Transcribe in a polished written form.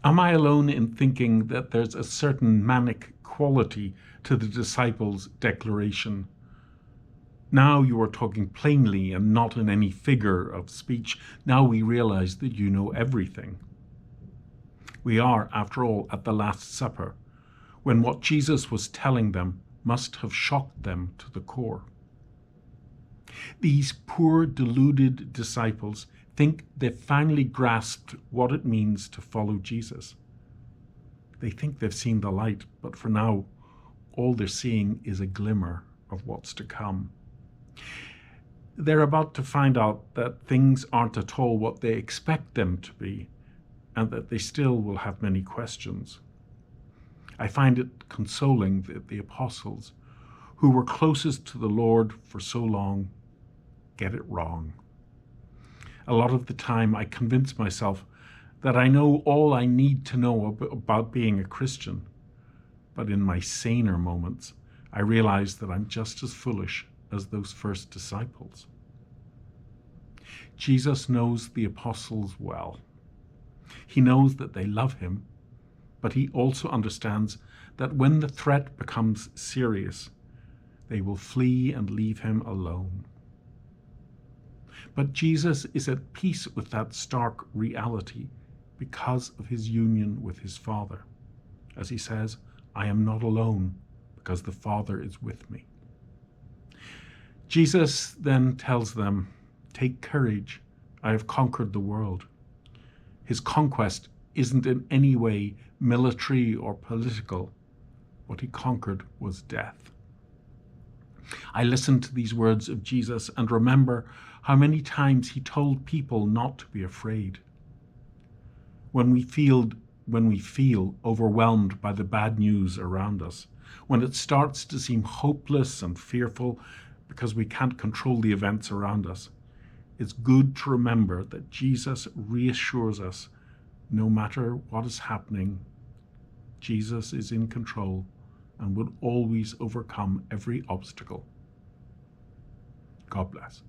Am I alone in thinking that there's a certain manic quality to the disciples' declaration? Now you are talking plainly and not in any figure of speech. Now we realize that you know everything. We are, after all, at the Last Supper, when what Jesus was telling them must have shocked them to the core. These poor, deluded disciples think they've finally grasped what it means to follow Jesus. They think they've seen the light, but for now, all they're seeing is a glimmer of what's to come. They're about to find out that things aren't at all what they expect them to be, and that they still will have many questions. I find it consoling that the apostles, who were closest to the Lord for so long, get it wrong. A lot of the time I convince myself that I know all I need to know about being a Christian, but in my saner moments, I realize that I'm just as foolish as those first disciples. Jesus knows the apostles well. He knows that they love him, but he also understands that when the threat becomes serious, they will flee and leave him alone. But Jesus is at peace with that stark reality because of his union with his Father. As he says, I am not alone because the Father is with me. Jesus then tells them, take courage, I have conquered the world. His conquest isn't in any way military or political. What he conquered was death. I listen to these words of Jesus and remember how many times he told people not to be afraid. When we feel overwhelmed by the bad news around us, when it starts to seem hopeless and fearful because we can't control the events around us, it's good to remember that Jesus reassures us no matter what is happening, Jesus is in control and will always overcome every obstacle. God bless.